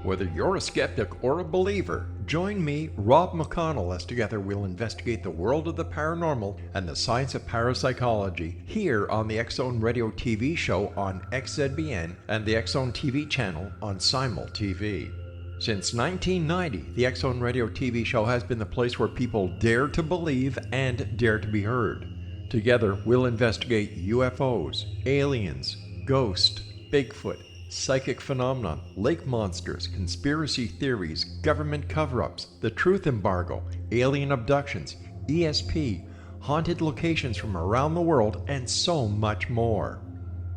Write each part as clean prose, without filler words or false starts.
Whether you're a skeptic or a believer, join me, Rob McConnell, as together we'll investigate the world of the paranormal and the science of parapsychology here on the X-Zone Radio TV show on XZBN and the X-Zone TV channel on Simul TV. Since 1990, the X-Zone Radio TV show has been the place where people dare to believe and dare to be heard. Together, we'll investigate UFOs, aliens, ghosts, Bigfoot, psychic phenomenon, lake monsters, conspiracy theories, government cover-ups, the truth embargo, alien abductions, ESP, haunted locations from around the world, and so much more.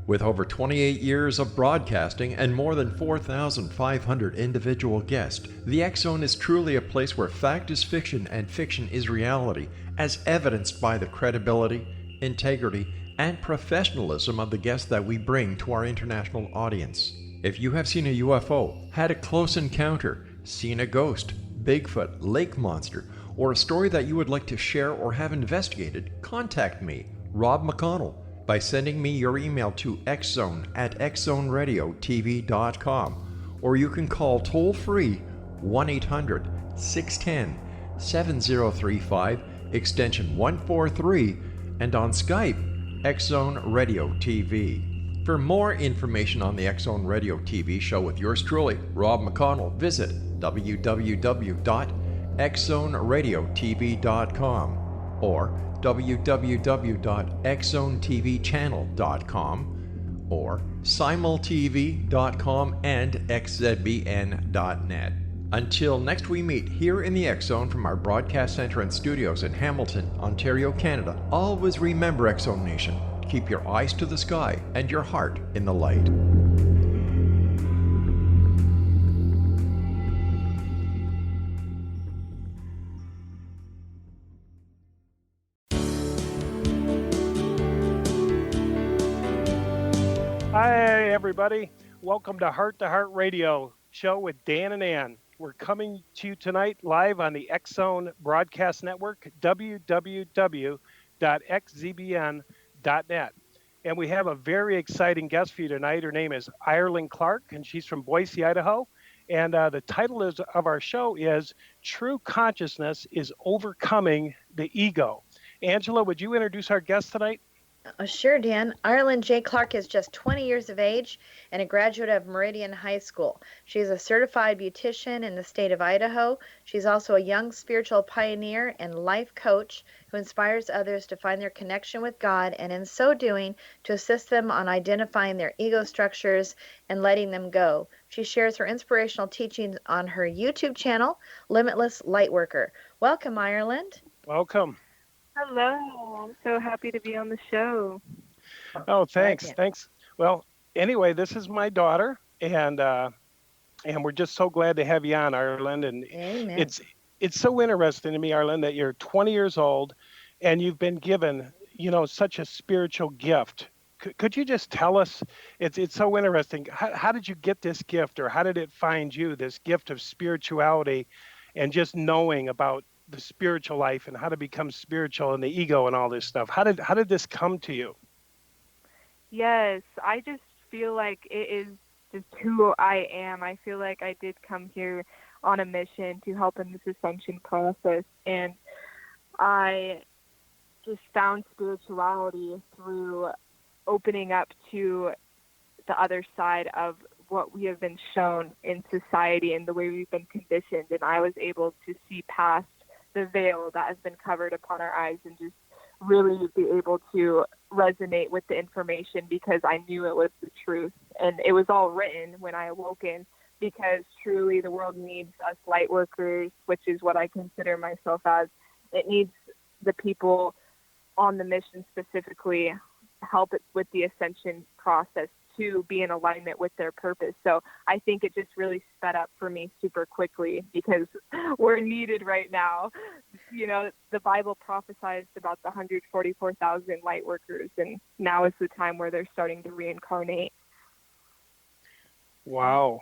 With over 28 years of broadcasting and more than 4,500 individual guests, the X-Zone is truly a place where fact is fiction and fiction is reality, as evidenced by the credibility, integrity, and professionalism of the guests that we bring to our international audience. If you have seen a UFO, had a close encounter, seen a ghost, Bigfoot, lake monster, or a story that you would like to share or have investigated, contact me, Rob McConnell, by sending me your email to xzone@xzoneradiotv.com, or you can call toll-free 1-800-610-7035, extension 143, and on Skype, X-Zone Radio TV. For more information on the X-Zone Radio TV show with yours truly, Rob McConnell, visit www.xzoneradiotv.com or www.xzonetvchannel.com or simultv.com and xzbn.net. Until next we meet here in the X-Zone from our broadcast center and studios in Hamilton, Ontario, Canada, always remember, X-Zone Nation, keep your eyes to the sky and your heart in the light. Hi, everybody. Welcome to Heart Radio show with Dan and Ann. We're coming to you tonight live on the X-Zone Broadcast Network, www.xzbn.net. And we have a very exciting guest for you tonight. Her name is Ireland Clark, and she's from Boise, Idaho. And the title of our show is True Consciousness is Overcoming the Ego. Angela, would you introduce our guest tonight? Sure, Dan. Ireland J. Clark is just 20 years of age and a graduate of Meridian High School. She is a certified beautician in the state of Idaho. She's also a young spiritual pioneer and life coach who inspires others to find their connection with God and in so doing to assist them on identifying their ego structures and letting them go. She shares her inspirational teachings on her YouTube channel, Limitless Lightworker. Welcome, Ireland. Welcome. Hello. I'm so happy to be on the show. Oh, thanks. Thanks. Well, anyway, this is my daughter, and we're just so glad to have you on, Ireland. And Amen. It's so interesting to me, Ireland, that you're 20 years old and you've been given, such a spiritual gift. Could you just tell us, it's so interesting, how did you get this gift, or how did it find you, this gift of spirituality and just knowing about the spiritual life and how to become spiritual and the ego and all this stuff? How did this come to you? Yes, I just feel like it is just who I am. I feel like I did come here on a mission to help in this ascension process, and I just found spirituality through opening up to the other side of what we have been shown in society and the way we've been conditioned, and I was able to see past the veil that has been covered upon our eyes and just really be able to resonate with the information because I knew it was the truth. And it was all written when I awoken, because truly the world needs us light workers, which is what I consider myself as. It needs the people on the mission specifically help it with the ascension process to be in alignment with their purpose. So I think it just really sped up for me super quickly because we're needed right now. The Bible prophesies about the 144,000 light workers, and now is the time where they're starting to reincarnate. Wow.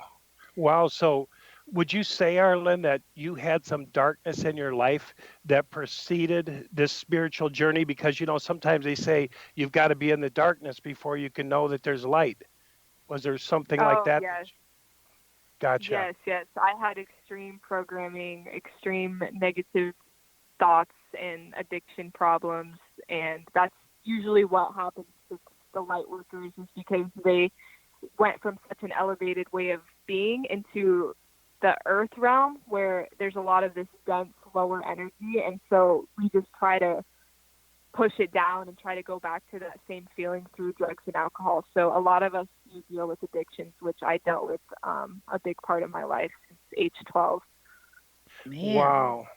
So would you say, Ireland, that you had some darkness in your life that preceded this spiritual journey? Because, sometimes they say you've got to be in the darkness before you can know that there's light. Was there something like that? Yes. Gotcha. Yes. I had extreme programming, extreme negative thoughts and addiction problems, and that's usually what happens to the light workers is because they went from such an elevated way of being into the earth realm where there's a lot of this dense lower energy, and so we just try to push it down and try to go back to that same feeling through drugs and alcohol. So a lot of us do deal with addictions, which I dealt with a big part of my life since age 12. Man. Wow.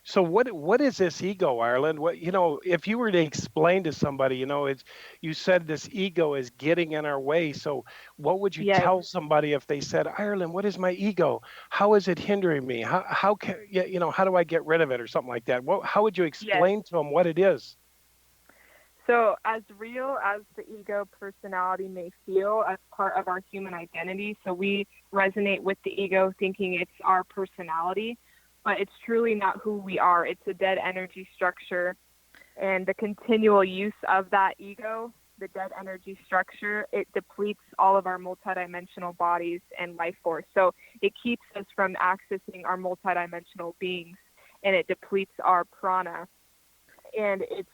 So what is this ego, Ireland? What, if you were to explain to somebody, it's, you said this ego is getting in our way. So what would you Yes, tell somebody if they said, Ireland, what is my ego? How is it hindering me? How can, how do I get rid of it or something like that? How would you yes. explain to them what it is? So as real as the ego personality may feel as part of our human identity, so we resonate with the ego thinking it's our personality, but it's truly not who we are. It's a dead energy structure, and the continual use of that ego, the dead energy structure, it depletes all of our multidimensional bodies and life force. So it keeps us from accessing our multidimensional beings, and it depletes our prana, and it's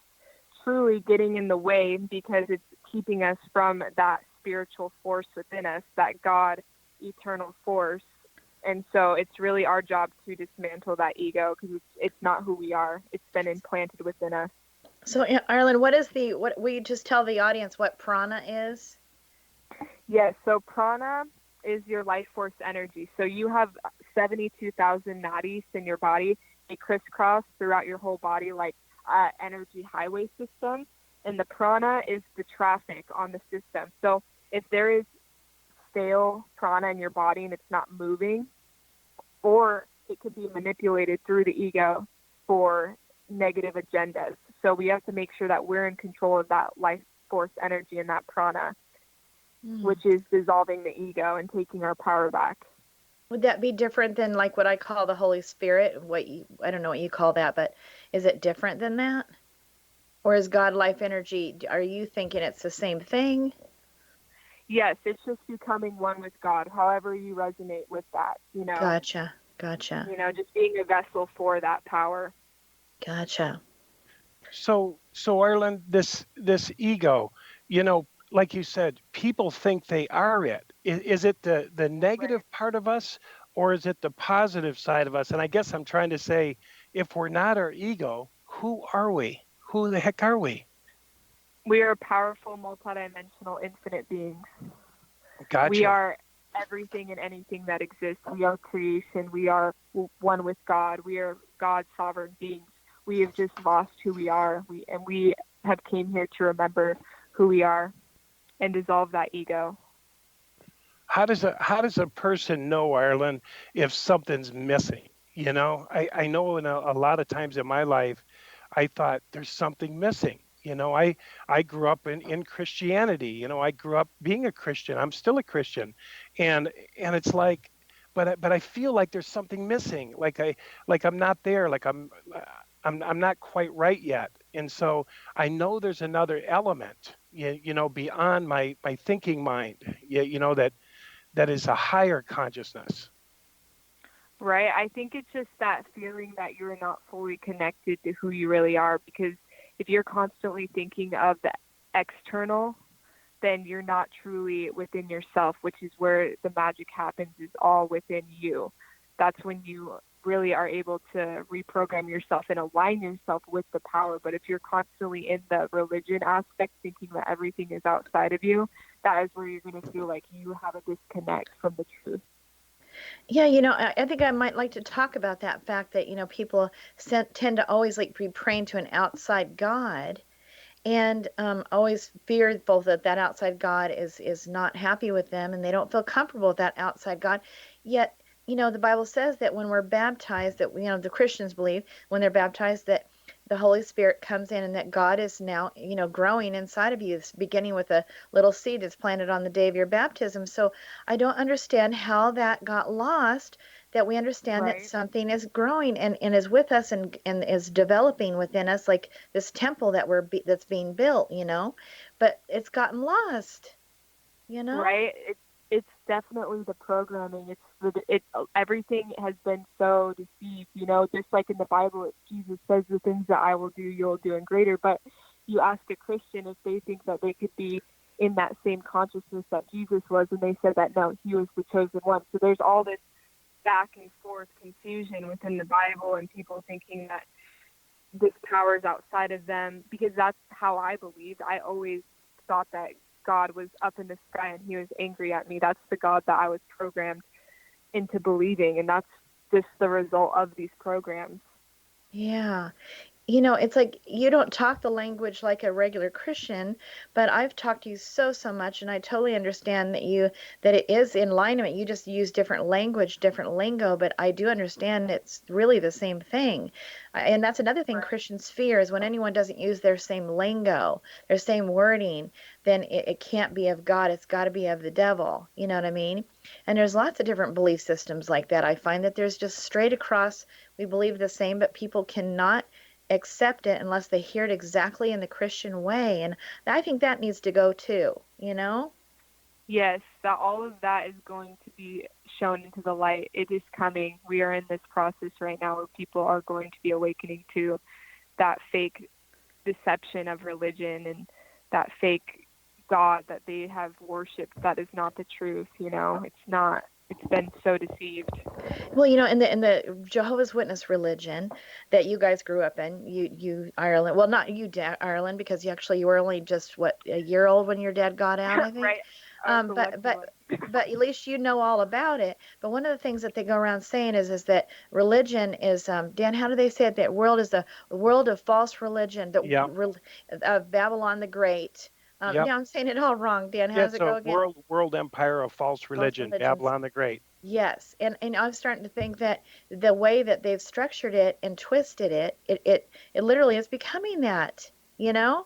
truly getting in the way because it's keeping us from that spiritual force within us, that God eternal force. And so it's really our job to dismantle that ego because it's not who we are. It's been implanted within us. So, Ireland, what will you just tell the audience what prana is? Yes, so prana is your life force energy. So you have 72,000 nadis in your body. They crisscross throughout your whole body like energy highway system, and the prana is the traffic on the system. So if there is stale prana in your body and it's not moving, or it could be manipulated through the ego for negative agendas. So we have to make sure that we're in control of that life force energy and that prana, which is dissolving the ego and taking our power back. Would that be different than like what I call the Holy Spirit? I don't know what you call that, but is it different than that? Or is God life energy, are you thinking it's the same thing? Yes, it's just becoming one with God, however you resonate with that, Gotcha. just being a vessel for that power. Gotcha. So Ireland, this ego, like you said, people think they are it. Is it the negative Right. part of us, or is it the positive side of us? And I guess I'm trying to say, if we're not our ego, who are we? Who the heck are we? We are powerful, multidimensional, infinite beings. Gotcha. We are everything and anything that exists. We are creation. We are one with God. We are God's sovereign beings. We have just lost who we are. We have came here to remember who we are and dissolve that ego. How does a person know, Ireland, if something's missing? I know in a lot of times in my life, I thought there's something missing. I grew up in Christianity. I grew up being a Christian. I'm still a Christian, and it's like, but I feel like there's something missing. Like I'm not there. Like I'm not quite right yet. And so I know there's another element, beyond my thinking mind. That is a higher consciousness. Right? I think it's just that feeling that you're not fully connected to who you really are, because if you're constantly thinking of the external, then you're not truly within yourself, which is where the magic happens, is all within you. That's when you really are able to reprogram yourself and align yourself with the power. But if you're constantly in the religion aspect, thinking that everything is outside of you, that is where you're going to feel like you have a disconnect from the truth. Yeah, I think I might like to talk about that fact that, people tend to always like be praying to an outside God and always fearful that that outside God is not happy with them and they don't feel comfortable with that outside God. Yet, the Bible says that when we're baptized, that the Christians believe when they're baptized that the Holy Spirit comes in and that God is now, growing inside of you. It's beginning with a little seed that's planted on the day of your baptism. So I don't understand how that got lost, that we understand that Right. something is growing and is with us and is developing within us, like this temple that's being built, but it's gotten lost. Right? it's definitely the programming. Everything has been so deceived, just like in the Bible, Jesus says the things that I will do, you'll do and greater. But you ask a Christian if they think that they could be in that same consciousness that Jesus was, and they said that no, he was the chosen one. So there's all this back and forth confusion within the Bible, and people thinking that this power is outside of them, because that's how I believed. I always thought that God was up in the sky and he was angry at me. That's the God that I was programmed into believing, and that's just the result of these programs. Yeah. It's like you don't talk the language like a regular Christian, but I've talked to you so much, and I totally understand that it is in alignment. You just use different language, different lingo, but I do understand it's really the same thing. And that's another thing Christians fear, is when anyone doesn't use their same lingo, their same wording, then it can't be of God. It's got to be of the devil. You know what I mean? And there's lots of different belief systems like that. I find that there's just straight across, we believe the same, but people cannot accept it unless they hear it exactly in the Christian way. And I think that needs to go too, Yes, that all of that is going to be shown into the light. It is coming. We are in this process right now where people are going to be awakening to that fake deception of religion and that fake God that they have worshipped. That is not the truth. It's not. It's been so deceived. Well, in the Jehovah's Witness religion that you guys grew up in, you Ireland. Well, not you, Ireland, because you were only just a year old when your dad got out, I think. Right. But at least you know all about it. But one of the things that they go around saying is that religion is, Dan, how do they say it? That world is the world of false religion, of Babylon the Great. Yep. Now I'm saying it all wrong, Dan. How does it go again? World empire of false religion, Babylon the Great. Yes, and I'm starting to think that the way that they've structured it and twisted it literally is becoming that, And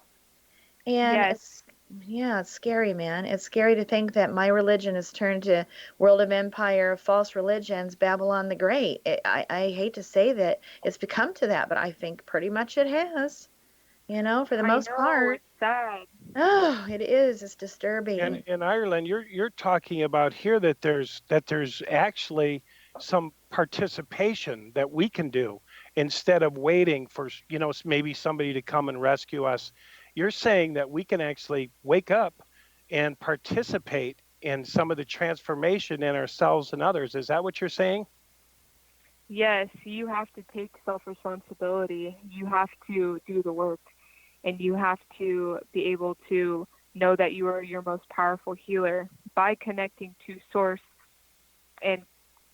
yes. It's scary, man. It's scary to think that my religion has turned to world of empire, false religions, Babylon the Great. I hate to say that it's become to that, but I think pretty much it has. For the most part. It's sad. Oh, it is. It's disturbing. And in Ireland, you're talking about here that there's actually some participation that we can do instead of waiting for maybe somebody to come and rescue us. You're saying that we can actually wake up and participate in some of the transformation in ourselves and others. Is that what you're saying? Yes, you have to take self-responsibility. You have to do the work. And you have to be able to know that you are your most powerful healer by connecting to Source and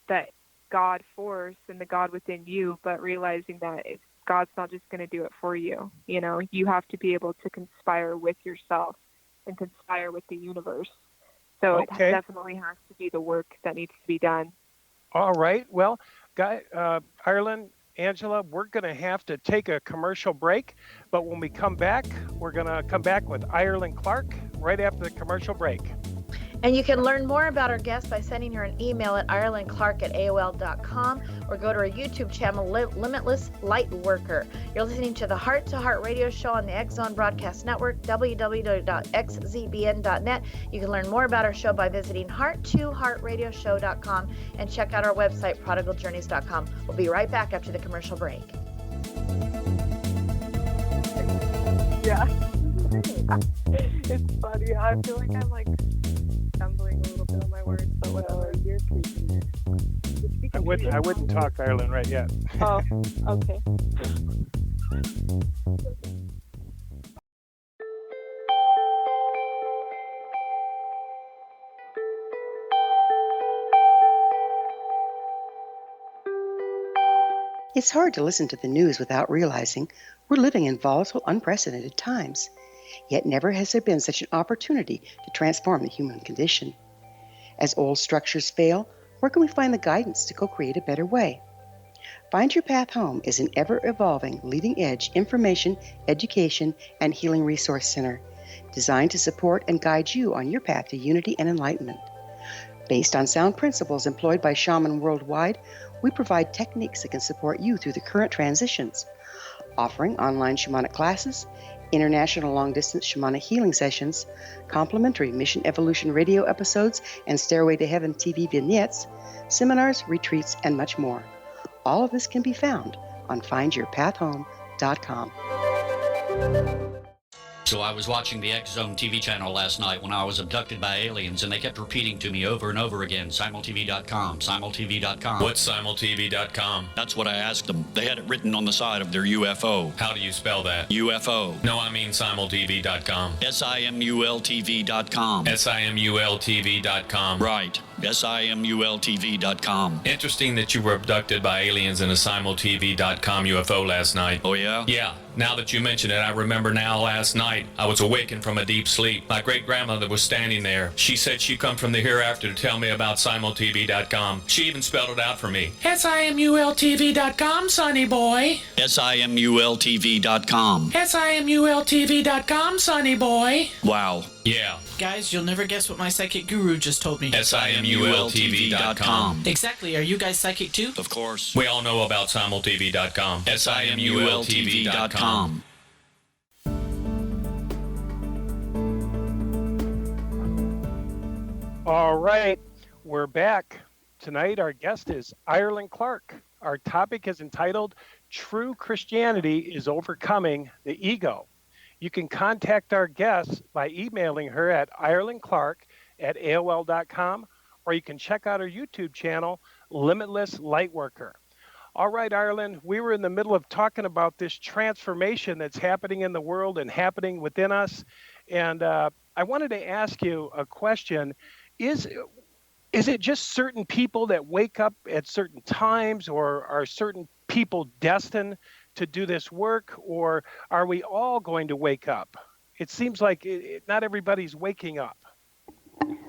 that God force and the God within you, but realizing that God's not just going to do it for you. You have to be able to conspire with yourself and conspire with the universe. So It definitely has to be the work that needs to be done. All right. Well, Ireland, Angela, we're going to have to take a commercial break, but when we come back, we're going to come back with Ireland Clark right after the commercial break. And you can learn more about our guest by sending her an email at irelandclark@aol.com or go to our YouTube channel, Limitless Light Worker. You're listening to the Heart to Heart radio show on the X-Zone Broadcast Network, www.xzbn.net. You can learn more about our show by visiting heart2heartradioshow.com and check out our website, prodigaljourneys.com. We'll be right back after the commercial break. Yeah. It's funny. I feel like I'm stumbling a little bit on my words, but whatever. You're creepy. I wouldn't talk Ireland right yet. Oh, okay. It's hard to listen to the news without realizing we're living in volatile, unprecedented times. Yet never has there been such an opportunity to transform the human condition. As old structures fail, where can we find the guidance to co-create a better way? Find Your Path Home is an ever-evolving, leading-edge information, education, and healing resource center designed to support and guide you on your path to unity and enlightenment. Based on sound principles employed by shaman worldwide, we provide techniques that can support you through the current transitions, offering online shamanic classes, international long-distance shamanic healing sessions, complimentary Mission Evolution radio episodes and Stairway to Heaven TV vignettes, seminars, retreats, and much more. All of this can be found on findyourpathhome.com. So I was watching the X Zone TV channel last night when I was abducted by aliens, and they kept repeating to me over and over again, simultv.com, simultv.com. What's simultv.com? That's what I asked them. They had it written on the side of their UFO. How do you spell that? UFO. No, I mean simultv.com. simultv.com. simultv.com. Right. simultv.com. Interesting that you were abducted by aliens in a simultv.com UFO last night. Oh, yeah? Yeah. Now that you mention it, I remember now last night I was awakened from a deep sleep. My great-grandmother was standing there. She said she'd come from the hereafter to tell me about simultv.com. She even spelled it out for me. simultv.com, sonny boy. simultv.com. simultv.com, sonny boy. Wow. Yeah. Guys, you'll never guess what my psychic guru just told me. simultv.com. Exactly. Are you guys psychic too? Of course. We all know about simultv.com. simultv.com. All right, we're back. Tonight, our guest is Ireland Clark. Our topic is entitled True Christianity is Overcoming the Ego. You can contact our guest by emailing her at irelandclark@aol.com, or you can check out her YouTube channel, Limitless Lightworker. All right, Ireland, we were in the middle of talking about this transformation that's happening in the world and happening within us. And I wanted to ask you a question. Is it just certain people that wake up at certain times, or are certain people destined to do this work, or are we all going to wake up? It seems like not everybody's waking up.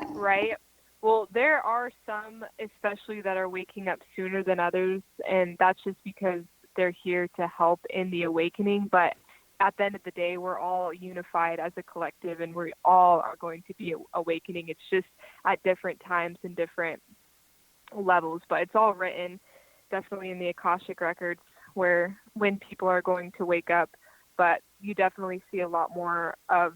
Right. Well, there are some, especially that are waking up sooner than others, and that's just because they're here to help in the awakening. But at the end of the day, we're all unified as a collective, and we all are going to be awakening. It's just at different times and different levels, but it's all written definitely in the Akashic records where when people are going to wake up. But you definitely see a lot more of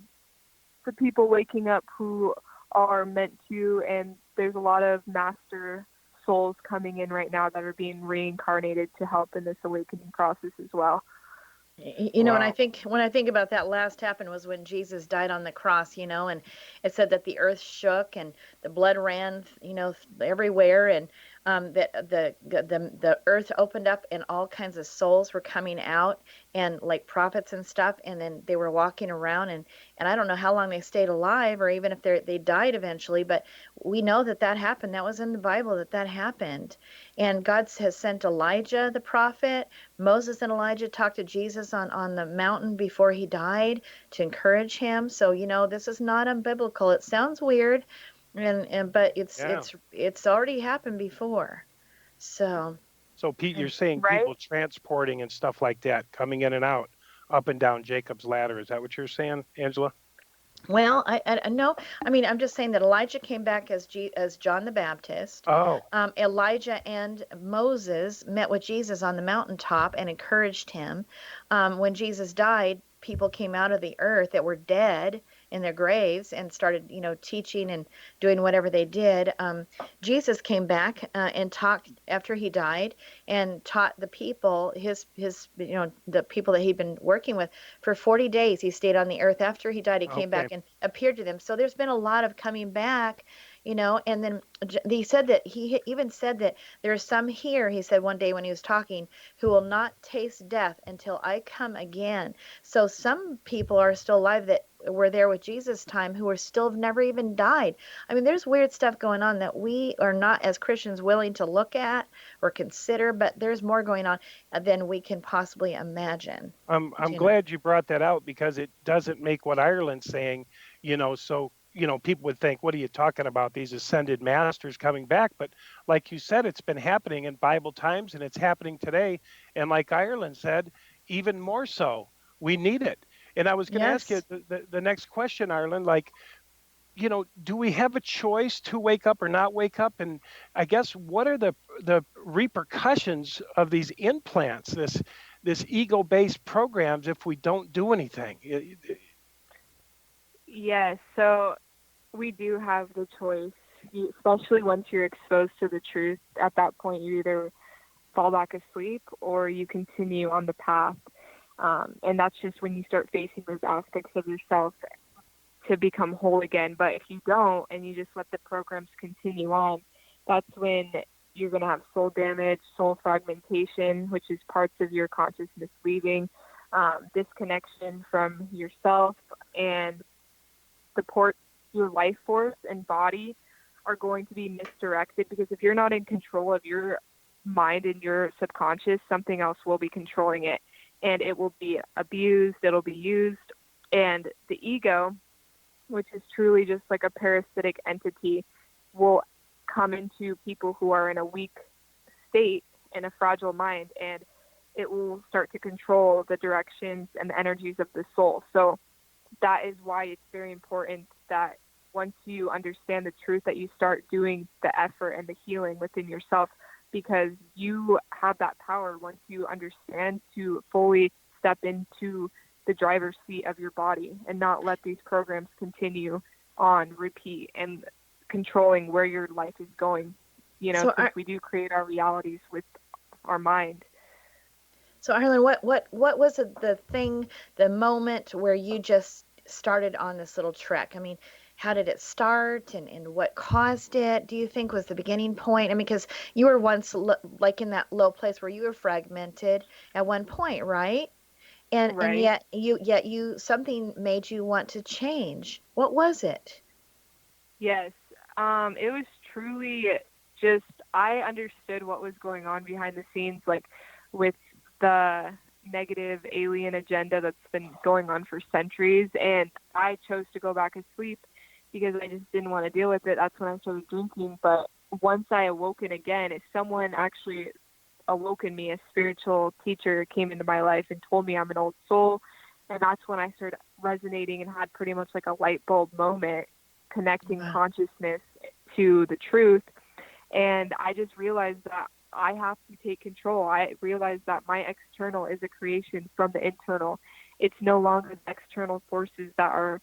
the people waking up who are meant to, and there's a lot of master souls coming in right now that are being reincarnated to help in this awakening process as well. You know, wow. when I think about that last happened was when Jesus died on the cross, you know, and it said that the earth shook and the blood ran, you know, everywhere, and that the earth opened up and all kinds of souls were coming out, and like prophets and stuff, and then they were walking around, and I don't know how long they stayed alive, or even if they died eventually, but we know that happened. That was in the Bible that happened. And God has sent Elijah the prophet. Moses and Elijah talked to Jesus on the mountain before he died to encourage him. So, you know, this is not unbiblical. It sounds weird, but it's already happened before. So Pete, you're saying right? People transporting and stuff like that, coming in and out, up and down Jacob's ladder. Is that what you're saying, Angela? Well, I no. I mean, I'm just saying that Elijah came back as John the Baptist. Oh. Elijah and Moses met with Jesus on the mountaintop and encouraged him. When Jesus died, people came out of the earth that were dead in their graves and started, you know, teaching and doing whatever they did. Jesus came back and talked after he died and taught the people, his you know, the people that he'd been working with for 40 days. He stayed on the earth after he died. He came back and appeared to them. So there's been a lot of coming back, you know, and then he said that he even said that there are some here, he said one day when he was talking, who will not taste death until I come again. So some people are still alive that were there with Jesus' time who are still have never even died. I mean, there's weird stuff going on that we are not as Christians willing to look at or consider, but there's more going on than we can possibly imagine. I'm glad you brought that out, because it doesn't make what Ireland's saying, you know, so you know, people would think, what are you talking about, these ascended masters coming back? But like you said, it's been happening in Bible times, and it's happening today. And like Ireland said, even more so, we need it. And I was going to ask you the next question, Ireland, like, you know, do we have a choice to wake up or not wake up? And I guess what are the repercussions of these implants, this ego-based programs if we don't do anything. Yes, so we do have the choice, especially once you're exposed to the truth. At that point, you either fall back asleep or you continue on the path. And that's just when you start facing those aspects of yourself to become whole again. But if you don't and you just let the programs continue on, that's when you're going to have soul damage, soul fragmentation, which is parts of your consciousness leaving, disconnection from yourself, and your life force and body are going to be misdirected, because if you're not in control of your mind and your subconscious, something else will be controlling it, and it will be abused, it'll be used. And the ego, which is truly just like a parasitic entity, will come into people who are in a weak state and a fragile mind, and it will start to control the directions and the energies of the soul. So that is why it's very important that once you understand the truth, that you start doing the effort and the healing within yourself, because you have that power once you understand to fully step into the driver's seat of your body and not let these programs continue on repeat and controlling where your life is going. Since we do create our realities with our mind. So Arlen, what was the moment where you just started on this little trek? I mean, how did it start, and what caused it, do you think, was the beginning point? I mean, because you were once like in that low place where you were fragmented at one point, right? And yet you something made you want to change. What was it? Yes, it was truly just, I understood what was going on behind the scenes, like with the negative alien agenda that's been going on for centuries, and I chose to go back asleep because I just didn't want to deal with it. That's when I started drinking. But once I awoken again, if someone actually awoken me, a spiritual teacher came into my life and told me I'm an old soul, and that's when I started resonating and had pretty much like a light bulb moment, connecting consciousness to the truth. And I just realized that I have to take control. I realized that my external is a creation from the internal. It's no longer the external forces that are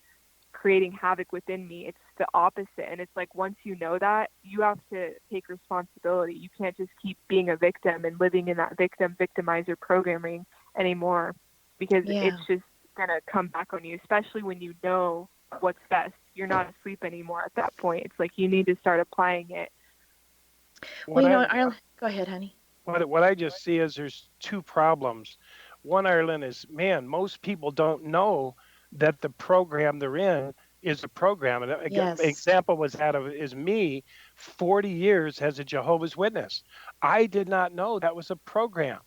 creating havoc within me. It's the opposite. And it's like, once you know that, you have to take responsibility. You can't just keep being a victim and living in that victimizer programming anymore, because it's just going to come back on you, especially when you know what's best. You're not asleep anymore at that point. It's like you need to start applying it. Well, Arlen, go ahead, honey. What I just see is there's two problems. One, Ireland, is, man, most people don't know that the program they're in is a program. And an example is me, 40 years as a Jehovah's Witness. I did not know that was a program.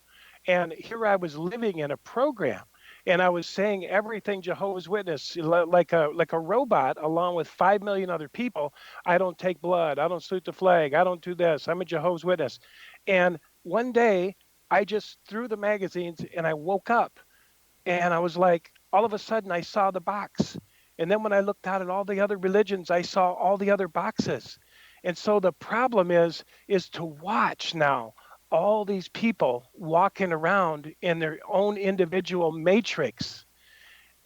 And here I was living in a program, and I was saying everything Jehovah's Witness, like a robot, along with 5 million other people. I don't take blood. I don't salute the flag. I don't do this. I'm a Jehovah's Witness. And one day I just threw the magazines and I woke up, and I was like, all of a sudden I saw the box. And then when I looked out at all the other religions, I saw all the other boxes. And so the problem is to watch now all these people walking around in their own individual matrix.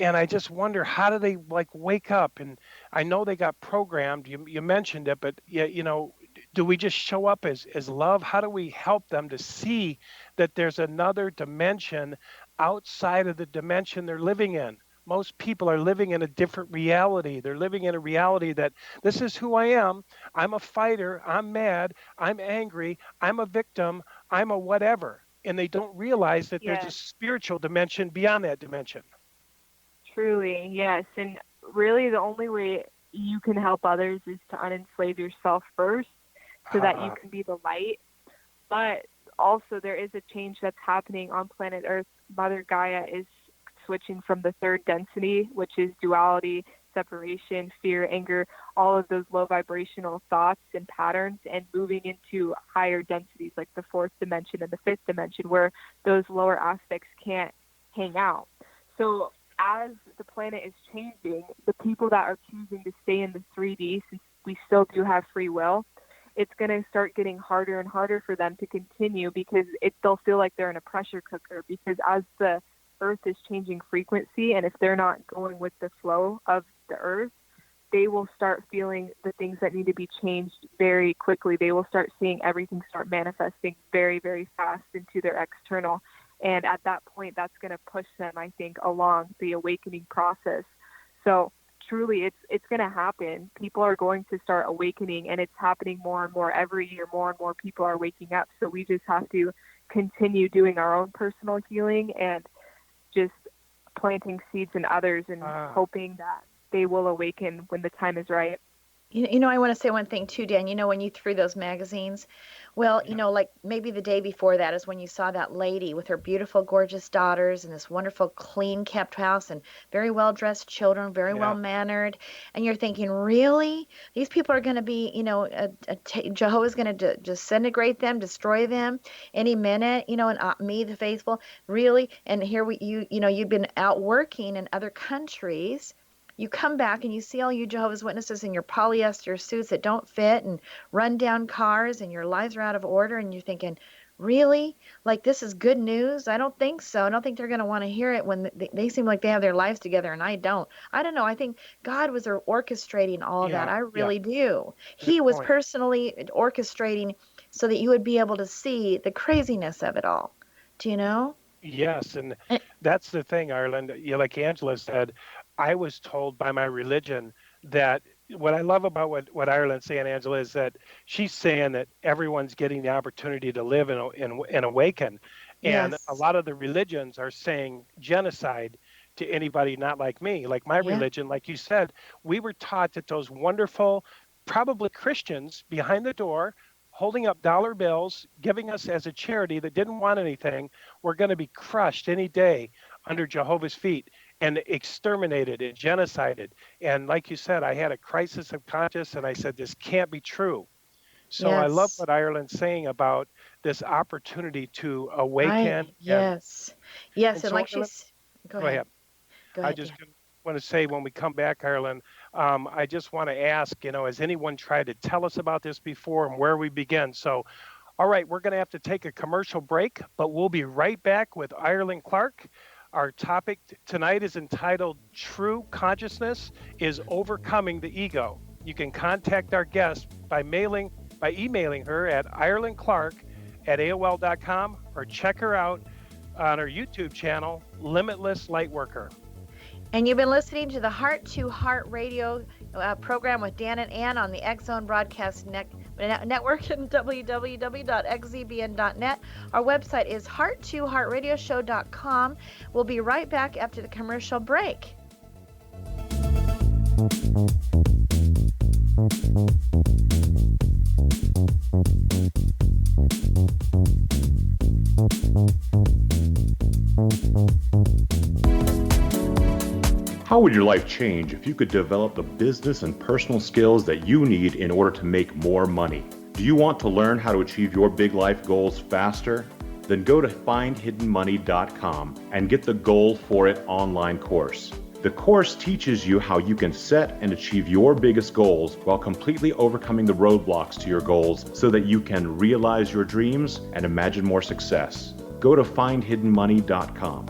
And I just wonder, how do they wake up? And I know they got programmed. You mentioned it, but do we just show up as love? How do we help them to see that there's another dimension outside of the dimension they're living in? Most people are living in a different reality. They're living in a reality that this is who I am. I'm a fighter. I'm mad. I'm angry. I'm a victim. I'm a whatever. And they don't realize that there's a spiritual dimension beyond that dimension. Truly, yes. And really the only way you can help others is to unenslave yourself first, so that you can be the light. But also there is a change that's happening on planet Earth. Mother Gaia is switching from the third density, which is duality, separation, fear, anger, all of those low vibrational thoughts and patterns, and moving into higher densities like the fourth dimension and the fifth dimension, where those lower aspects can't hang out. So as the planet is changing, the people that are choosing to stay in the 3D, since we still do have free will, it's going to start getting harder and harder for them to continue, because they'll feel like they're in a pressure cooker, because as the earth is changing frequency, and if they're not going with the flow of the earth, they will start feeling the things that need to be changed very quickly. They will start seeing everything start manifesting very, very fast into their external. And at that point, that's going to push them, I think, along the awakening process. So truly, it's going to happen. People are going to start awakening, and it's happening more and more every year. More and more people are waking up. So we just have to continue doing our own personal healing and just planting seeds in others and hoping that they will awaken when the time is right. I want to say one thing too, Dan. When you threw those magazines, well, like maybe the day before that is when you saw that lady with her beautiful, gorgeous daughters and this wonderful, clean kept house and very well dressed children, very well mannered. And you're thinking, really? These people are going to be, Jehovah's going to disintegrate them, destroy them any minute, and me, the faithful, really? And here you've been out working in other countries. You come back and you see all you Jehovah's Witnesses in your polyester suits that don't fit and run down cars, and your lives are out of order, and you're thinking, really? Like, this is good news? I don't think so. I don't think they're going to want to hear it when they seem like they have their lives together and I don't. I don't know. I think God was orchestrating all of that. I really do. He was personally orchestrating so that you would be able to see the craziness of it all. Do you know? Yes, and that's the thing, Ireland. Like Angela said, I was told by my religion that what I love about what Ireland's saying, Angela, is that she's saying that everyone's getting the opportunity to live and awaken. And a lot of the religions are saying genocide to anybody not like me. Like my religion, like you said, we were taught that those wonderful, probably Christians behind the door, holding up dollar bills, giving us as a charity that didn't want anything, were going to be crushed any day under Jehovah's feet and exterminated and genocided. And like you said, I had a crisis of conscience, and I said, this can't be true. So I love what Ireland's saying about this opportunity to awaken. Yes. And so like she's... Go ahead. I just want to say, when we come back, Ireland, I just want to ask, has anyone tried to tell us about this before and where we begin? So, all right, we're going to have to take a commercial break, but we'll be right back with Ireland Clark. Our topic tonight is entitled True Consciousness is Overcoming the Ego. You can contact our guest by emailing her at irelandclark@aol.com, or check her out on her YouTube channel, Limitless Lightworker. And you've been listening to the Heart to Heart radio program with Dan and Ann on the X-Zone Broadcast Network and www.xzbn.net. Our website is heart2heartradioshow.com. We'll be right back after the commercial break. How would your life change if you could develop the business and personal skills that you need in order to make more money? Do you want to learn how to achieve your big life goals faster? Then go to findhiddenmoney.com and get the Goal for It online course. The course teaches you how you can set and achieve your biggest goals while completely overcoming the roadblocks to your goals so that you can realize your dreams and imagine more success. Go to findhiddenmoney.com.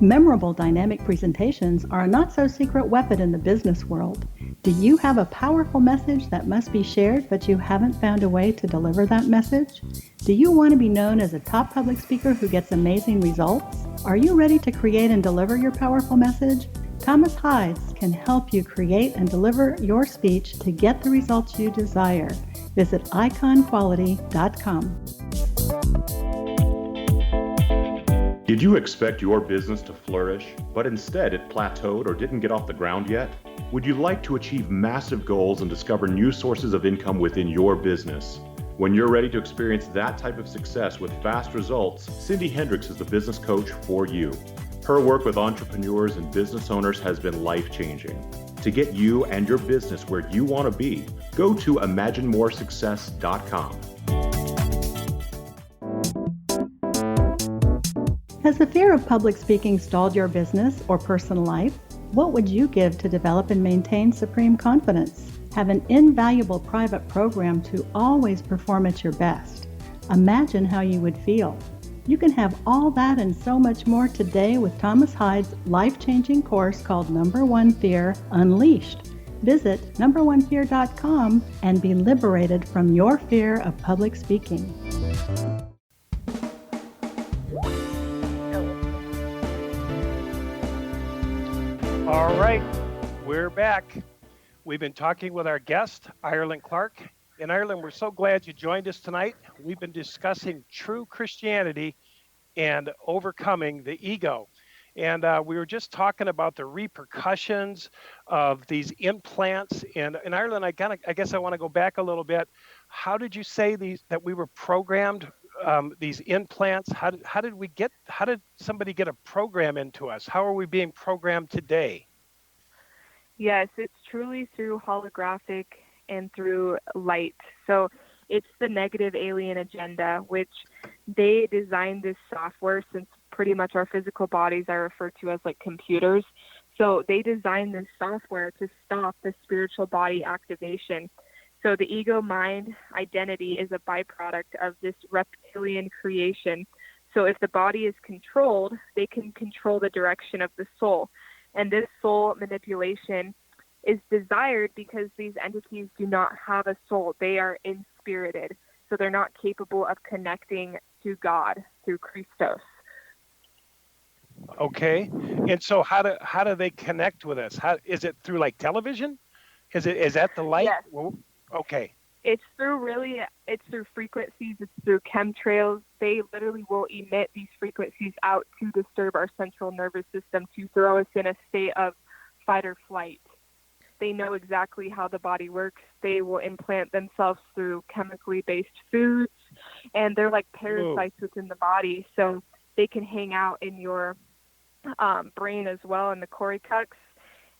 Memorable dynamic presentations are a not-so-secret weapon in the business world. Do you have a powerful message that must be shared, but you haven't found a way to deliver that message? Do you want to be known as a top public speaker who gets amazing results? Are you ready to create and deliver your powerful message? Thomas Hides can help you create and deliver your speech to get the results you desire. Visit iconquality.com. Did you expect your business to flourish, but instead it plateaued or didn't get off the ground yet? Would you like to achieve massive goals and discover new sources of income within your business? When you're ready to experience that type of success with fast results, Cindy Hendricks is the business coach for you. Her work with entrepreneurs and business owners has been life-changing. To get you and your business where you want to be, go to imaginemoresuccess.com. Has the fear of public speaking stalled your business or personal life? What would you give to develop and maintain supreme confidence? Have an invaluable private program to always perform at your best. Imagine how you would feel. You can have all that and so much more today with Thomas Hyde's life-changing course called Number One Fear Unleashed. Visit numberonefear.com and be liberated from your fear of public speaking. All right, we're back. We've been talking with our guest, Ireland Clark. And Ireland, we're so glad you joined us tonight. We've been discussing true Christianity and overcoming the ego. And we were just talking about the repercussions of these implants. And in Ireland, I guess I want to go back a little bit. How did you say that we were programmed? These implants. How did somebody get a program into us? How are we being programmed today? Yes, it's truly through holographic and through light. So it's the negative alien agenda, which they designed this software, since pretty much our physical bodies are referred to as like computers. So they designed this software to stop the spiritual body activation. So the ego mind identity is a byproduct of this reptilian creation. So if the body is controlled, they can control the direction of the soul. And this soul manipulation is desired because these entities do not have a soul. They are inspirited. So they're not capable of connecting to God through Christos. Okay. And so how do they connect with us? How is it through like television? Is that the light? Yes. Well, okay. It's through frequencies, it's through chemtrails. They literally will emit these frequencies out to disturb our central nervous system, to throw us in a state of fight or flight. They know exactly how the body works. They will implant themselves through chemically based foods, and they're like parasites within the body. So they can hang out in your brain as well, in the cortex,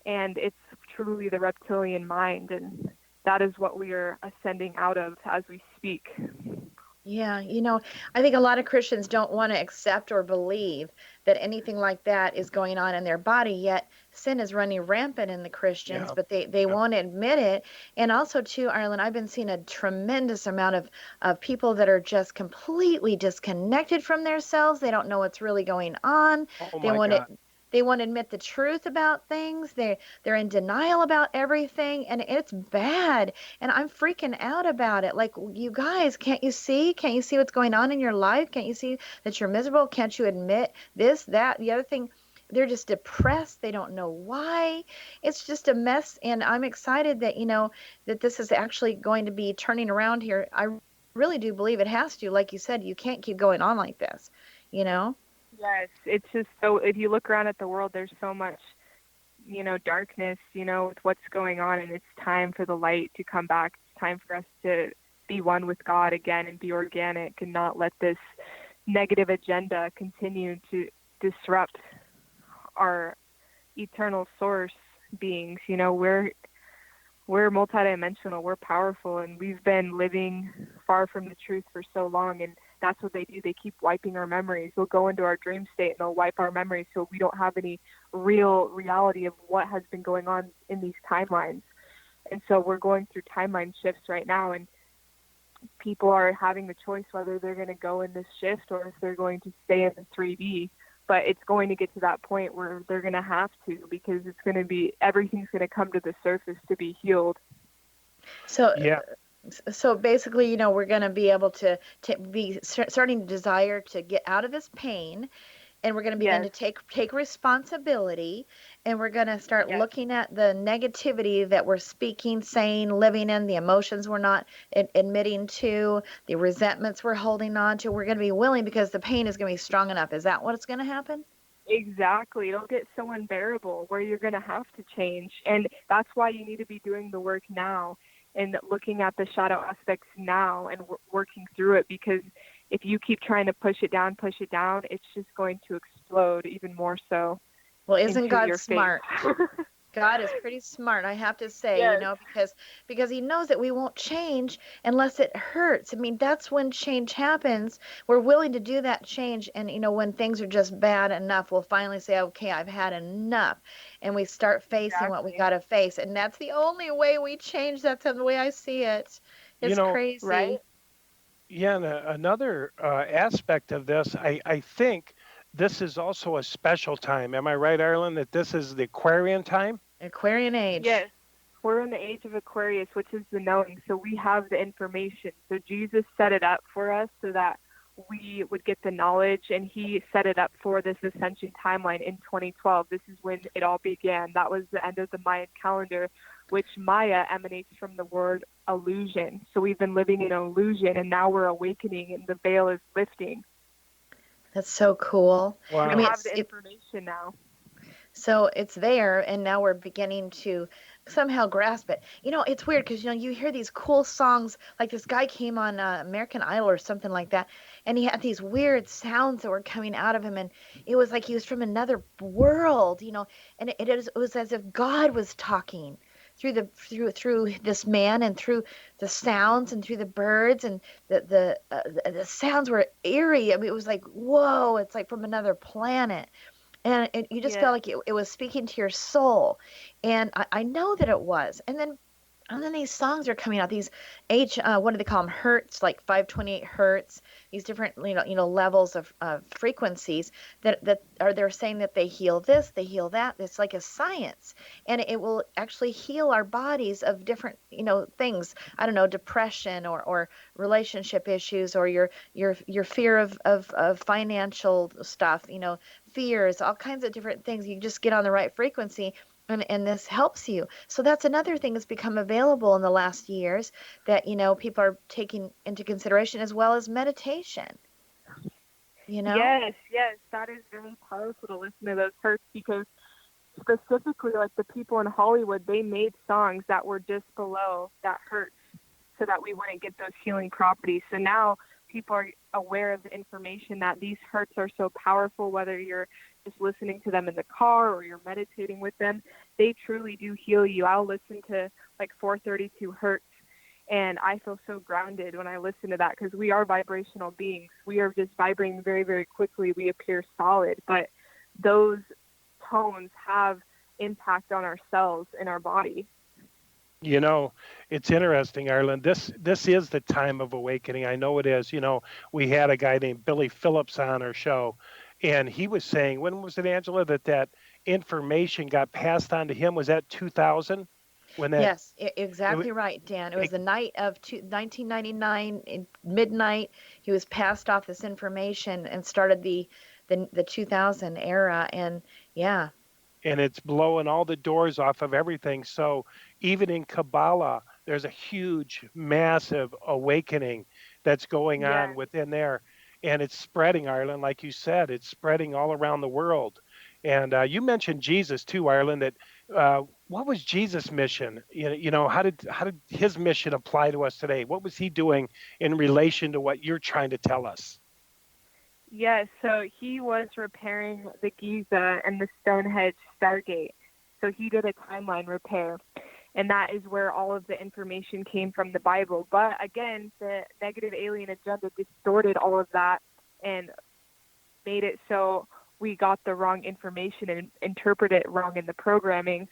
and it's truly the reptilian mind, and that is what we are ascending out of as we speak. Yeah, I think a lot of Christians don't want to accept or believe that anything like that is going on in their body, yet sin is running rampant in the Christians, but they won't admit it. And also, too, Ireland, I've been seeing a tremendous amount of people that are just completely disconnected from themselves. They don't know what's really going on. Oh They my want God. They won't admit the truth about things. They're in denial about everything, and it's bad. And I'm freaking out about it. Like, you guys, can't you see? Can't you see what's going on in your life? Can't you see that you're miserable? Can't you admit this, that, the other thing? They're just depressed. They don't know why. It's just a mess. And I'm excited that, that this is actually going to be turning around here. I really do believe it has to. Like you said, you can't keep going on like this, Yes, it's just so, if you look around at the world, there's so much, darkness, with what's going on, and it's time for the light to come back. It's time for us to be one with God again and be organic and not let this negative agenda continue to disrupt our eternal source beings. We're multidimensional, we're powerful, and we've been living far from the truth for so long, and that's what they do. They keep wiping our memories. They'll go into our dream state and they'll wipe our memories so we don't have any real reality of what has been going on in these timelines. And so we're going through timeline shifts right now, and people are having the choice whether they're going to go in this shift or if they're going to stay in the 3D. But it's going to get to that point where they're going to have to, because it's going to be, everything's going to come to the surface to be healed. So, Yeah. So basically, we're going to be able to be starting to desire to get out of this pain, and we're going to begin to take responsibility, and we're going to start looking at the negativity that we're speaking, saying, living in, the emotions we're not admitting to, the resentments we're holding on to. We're going to be willing because the pain is going to be strong enough. Is that what's going to happen? Exactly. It'll get so unbearable where you're going to have to change. And that's why you need to be doing the work now and looking at the shadow aspects now and working through it, because if you keep trying to push it down, it's just going to explode even more so. Well, isn't God smart? God is pretty smart, I have to say, Yes, because he knows that we won't change unless it hurts. I mean, that's when change happens. We're willing to do that change, and when things are just bad enough, we'll finally say, "Okay, I've had enough," and we start facing what we exactly. got to face, and that's the only way we change. That's the way I see it. You It's know, Right? crazy. yeah, and another aspect of this, I think this is also a special time. Am I right, Ireland, that this is the Aquarian time? Aquarian age. Yes. We're in the age of Aquarius, which is the knowing. So we have the information. So Jesus set it up for us so that we would get the knowledge, and he set it up for this ascension timeline in 2012. This is when it all began. That was the end of the Mayan calendar, which Maya emanates from the word illusion. So we've been living in illusion, and now we're awakening, and the veil is lifting. That's so cool. We I mean, Wow. have the information now. so it's there, and now we're beginning to somehow grasp it. It's weird because you hear these cool songs. Like this guy came on American Idol or something like that, and he had these weird sounds that were coming out of him, and it was like he was from another world. And it was as if God was talking through this man, and through the sounds, and through the birds, and the sounds were eerie. I mean, it was like, whoa, it's like from another planet, and you just felt Yes. like it was speaking to your soul. And I know that it was. And then these songs are coming out. These what do they call them? Hertz, like 528 hertz. These different levels of frequencies they're saying that they heal this, they heal that. It's like a science, and it will actually heal our bodies of different things. I don't know, depression, or relationship issues, or your fear of financial stuff. Fears, all kinds of different things. You just get on the right frequency, and this helps you. So that's another thing that's become available in the last years that people are taking into consideration, as well as meditation. Yes, yes, that is very powerful to listen to those hurts, because specifically, like the people in Hollywood, they made songs that were just below that hurt so that we wouldn't get those healing properties. So now people are aware of the information that these hurts are so powerful, whether you're just listening to them in the car or you're meditating with them, they truly do heal you. I'll listen to like 432 hertz, and I feel so grounded when I listen to that, because we are vibrational beings. We are just vibrating very, very quickly. We appear solid, but those tones have impact on our cells in our body. It's interesting, Ireland. This is the time of awakening. I know it is. We had a guy named Billy Phillips on our show, and he was saying, when was it, Angela, that information got passed on to him? Was that 2000? When that Yes, exactly right, Dan. It was it, the night of 1999, in midnight. He was passed off this information and started the 2000 era. And yeah. and it's blowing all the doors off of everything. So even in Kabbalah, there's a huge, massive awakening that's going on Yes. within there. And it's spreading, Ireland, like you said, it's spreading all around the world. And you mentioned Jesus too, Ireland. That what was Jesus' mission? How did his mission apply to us today? What was he doing in relation to what you're trying to tell us? Yes, so he was repairing the Giza and the Stonehenge Stargate. So he did a timeline repair, and that is where all of the information came from the Bible. But again, the negative alien agenda distorted all of that and made it so we got the wrong information and interpreted it wrong in the programming,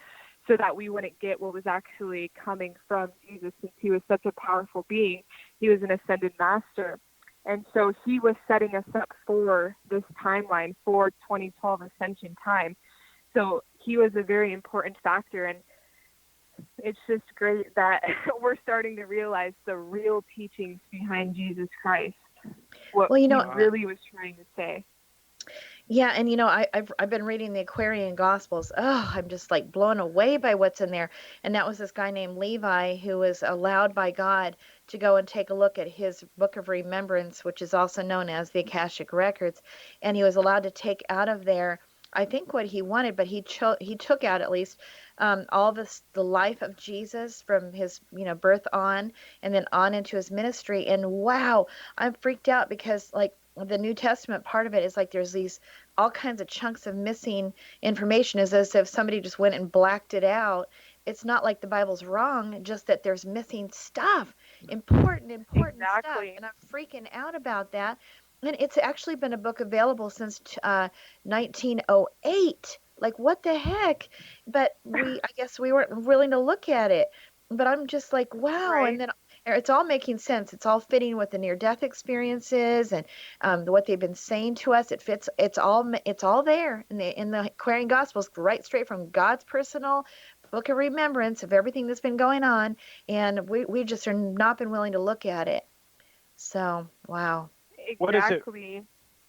so that we wouldn't get what was actually coming from Jesus, since he was such a powerful being. He was an ascended master. And so he was setting us up for this timeline for 2012 Ascension time. So he was a very important factor. And it's just great that we're starting to realize the real teachings behind Jesus Christ, what Well, he really was trying to say. yeah, and I've been reading the Aquarian Gospels. Oh, I'm just like blown away by what's in there. And that was this guy named Levi, who was allowed by God to go and take a look at his Book of Remembrance, which is also known as the Akashic Records. And he was allowed to take out of there, I think, what he wanted, but he took out at least all the life of Jesus from his birth on, and then on into his ministry. And wow, I'm freaked out because, like, the New Testament part of it is like there's these all kinds of chunks of missing information, is as if somebody just went and blacked it out. It's not like the Bible's wrong, just that there's missing stuff, important stuff, Exactly. and I'm freaking out about that. And it's actually been a book available since 1908. Like, what the heck? But I guess we weren't willing to look at it. But I'm just like, wow. Right. And then it's all making sense. It's all fitting with the near-death experiences and what they've been saying to us. It fits. It's all there in the Aquarian Gospels, right straight from God's personal book of remembrance of everything that's been going on. And we just are not been willing to look at it. So, wow. Exactly.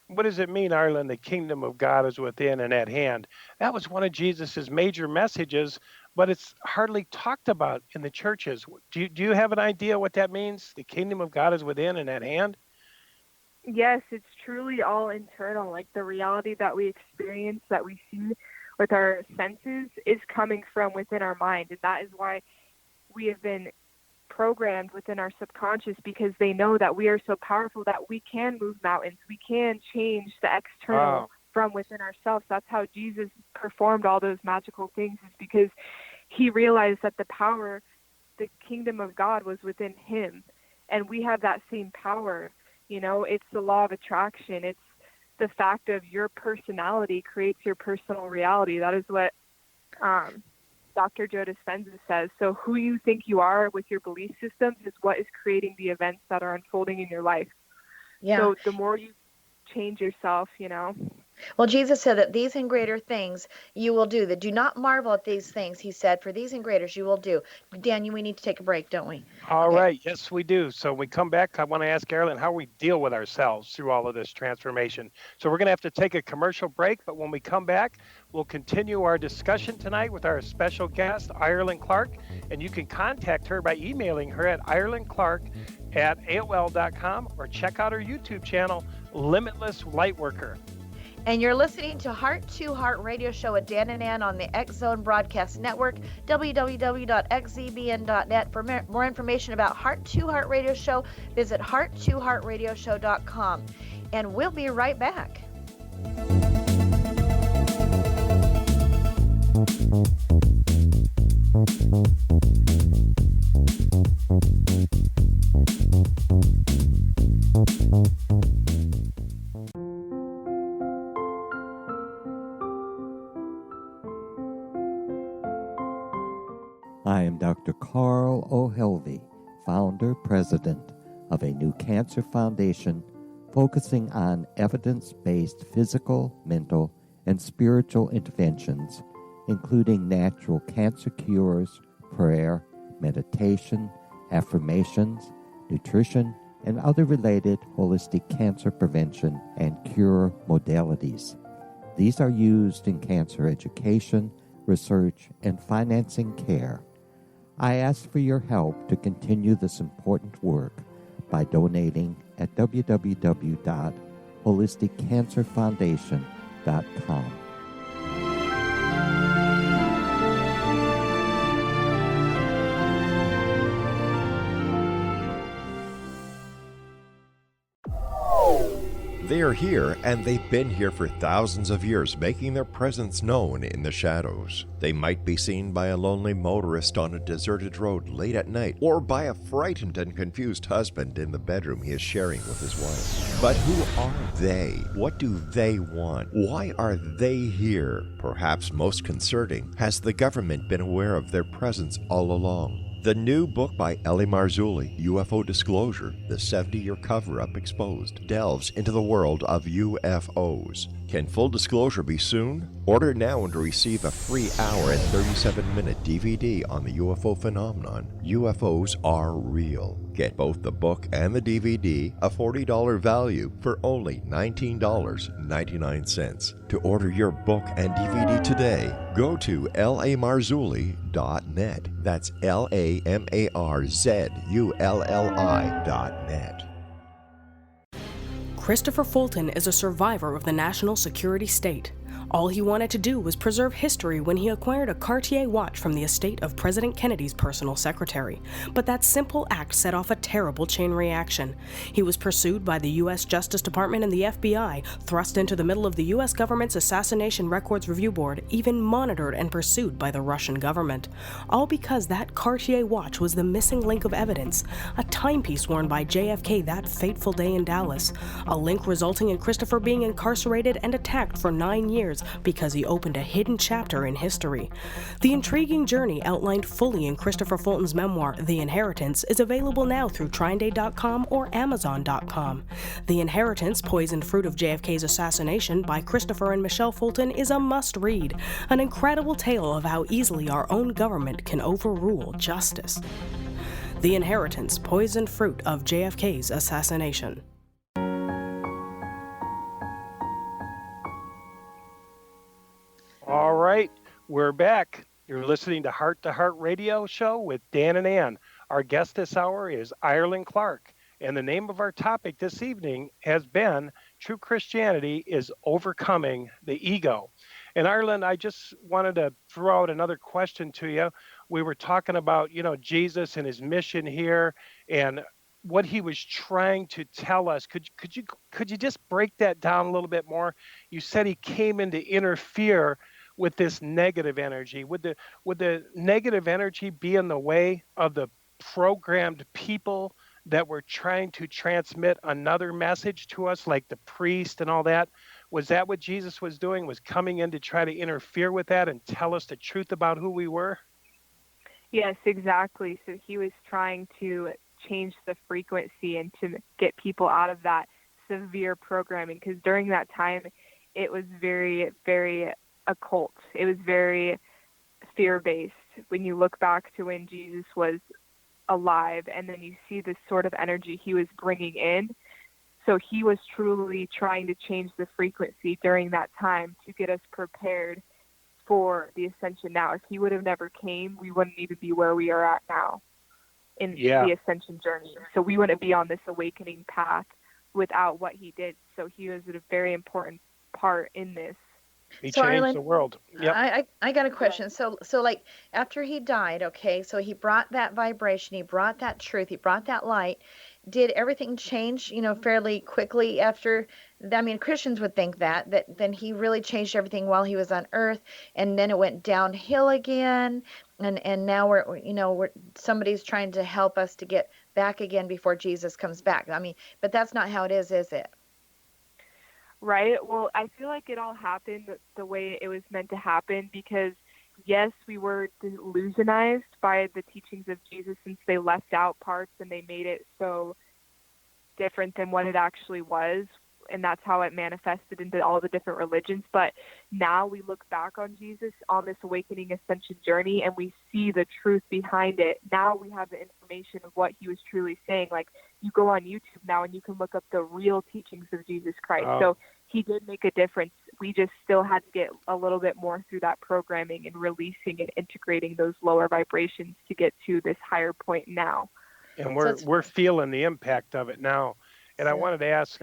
What does it mean, Ireland? The kingdom of God is within and at hand. That was one of Jesus's major messages, but it's hardly talked about in the churches. Do you have an idea what that means? The kingdom of God is within and at hand? Yes, it's truly all internal. Like the reality that we experience, that we see with our senses, is coming from within our mind. And that is why we have been programmed within our subconscious, because they know that we are so powerful that we can move mountains. We can change the external from within ourselves. That's how Jesus performed all those magical things, is because he realized that the power, the kingdom of God, was within him. And we have that same power. You know, it's the law of attraction. It's the fact of your personality creates your personal reality. That is what Dr. Joe Dispenza says. So who you think you are with your belief systems is what is creating the events that are unfolding in your life. Yeah. So the more you change yourself, you know. Well, Jesus said that these and greater things you will do. That do not marvel at these things, he said, for these and greaters you will do. Dan, we need to take a break, don't we? All right. Yes, we do. So when we come back, I want to ask Erin how we deal with ourselves through all of this transformation. So we're going to have to take a commercial break, but when we come back, we'll continue our discussion tonight with our special guest, Ireland Clark, and you can contact her by emailing her at irelandclark@aol.com or check out her YouTube channel, Limitless Lightworker. And you're listening to Heart to Heart Radio Show with Dan and Ann on the X Zone Broadcast Network, www.xzbn.net. For more information about Heart to Heart Radio Show, visit heart2heartradioshow.com. And we'll be right back. I am Dr. Carl O'Helvey, founder, president of a new cancer foundation focusing on evidence-based physical, mental, and spiritual interventions, including natural cancer cures, prayer, meditation, affirmations, nutrition, and other related holistic cancer prevention and cure modalities. These are used in cancer education, research, and financing care. I ask for your help to continue this important work by donating at www.holisticcancerfoundation.com. They are here, and they've been here for thousands of years, making their presence known in the shadows. They might be seen by a lonely motorist on a deserted road late at night, or by a frightened and confused husband in the bedroom he is sharing with his wife. But who are they? What do they want? Why are they here? Perhaps most concerning, has the government been aware of their presence all along? The new book by Ellie Marzulli, UFO Disclosure, the 70-year cover-up exposed, delves into the world of UFOs. Can full disclosure be soon? Order now and receive a free hour and 37-minute DVD on the UFO phenomenon. UFOs are real. Get both the book and the DVD, a $40 value, for only $19.99. To order your book and DVD today, go to lamarzulli.net. That's LAMARZULLI.net. Christopher Fulton is a survivor of the national security state. All he wanted to do was preserve history when he acquired a Cartier watch from the estate of President Kennedy's personal secretary. But that simple act set off a terrible chain reaction. He was pursued by the U.S. Justice Department and the FBI, thrust into the middle of the U.S. government's Assassination Records Review Board, even monitored and pursued by the Russian government. All because that Cartier watch was the missing link of evidence, a timepiece worn by JFK that fateful day in Dallas, a link resulting in Christopher being incarcerated and attacked for 9 years because he opened a hidden chapter in history. The intriguing journey outlined fully in Christopher Fulton's memoir, The Inheritance, is available now through TrineDay.com or Amazon.com. The Inheritance, Poisoned Fruit of JFK's Assassination by Christopher and Michelle Fulton is a must-read, an incredible tale of how easily our own government can overrule justice. The Inheritance, Poisoned Fruit of JFK's Assassination. All right, we're back. You're listening to Heart Radio Show with Dan and Ann. Our guest this hour is Ireland Clark, and the name of our topic this evening has been True Christianity is Overcoming the Ego. And Ireland, I just wanted to throw out another question to you. We were talking about, Jesus and his mission here and what he was trying to tell us. Could you just break that down a little bit more? You said he came in to interfere with this negative energy. Would the negative energy be in the way of the programmed people that were trying to transmit another message to us, like the priest and all that? Was that what Jesus was doing, was coming in to try to interfere with that and tell us the truth about who we were? Yes, exactly. So he was trying to change the frequency and to get people out of that severe programming, because during that time it was very, very occult. It was very fear-based. When you look back to when Jesus was alive and then you see this sort of energy he was bringing in, so he was truly trying to change the frequency during that time to get us prepared for the ascension now. If he would have never came, we wouldn't even be where we are at now in the ascension journey. So we wouldn't be on this awakening path without what he did. So he was a very important part in this. He changed Ireland, the world. Yep. I got a question. So like after he died, okay, so he brought that vibration, he brought that truth, he brought that light. Did everything change, fairly quickly after? I mean, Christians would think that then he really changed everything while he was on earth, and then it went downhill again, and now we're somebody's trying to help us to get back again before Jesus comes back. I mean, but that's not how it is it? Right. Well, I feel like it all happened the way it was meant to happen, because yes, we were delusionized by the teachings of Jesus since they left out parts and they made it so different than what it actually was. And that's how it manifested into all the different religions. But now we look back on Jesus on this awakening ascension journey and we see the truth behind it. Now we have the information of what he was truly saying. Like, you go on YouTube now and you can look up the real teachings of Jesus Christ. So he did make a difference. We just still had to get a little bit more through that programming and releasing and integrating those lower vibrations to get to this higher point now. And we're feeling the impact of it now. And I wanted to ask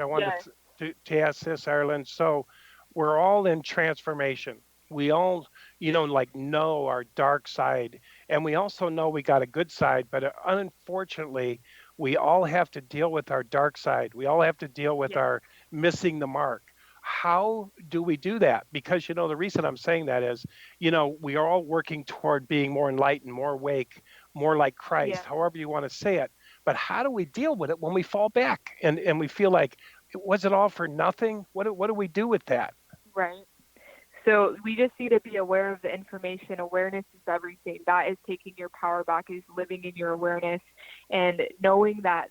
ask this, Ireland. So we're all in transformation. We all, know our dark side, and we also know we got a good side, but unfortunately, we all have to deal with our dark side. We all have to deal with our missing the mark. How do we do that? Because, the reason I'm saying that is, we are all working toward being more enlightened, more awake, more like Christ, however you want to say it. But how do we deal with it when we fall back and we feel like, was it all for nothing? What do we do with that? Right. So we just need to be aware of the information. Awareness is everything. That is taking your power back, is living in your awareness and knowing that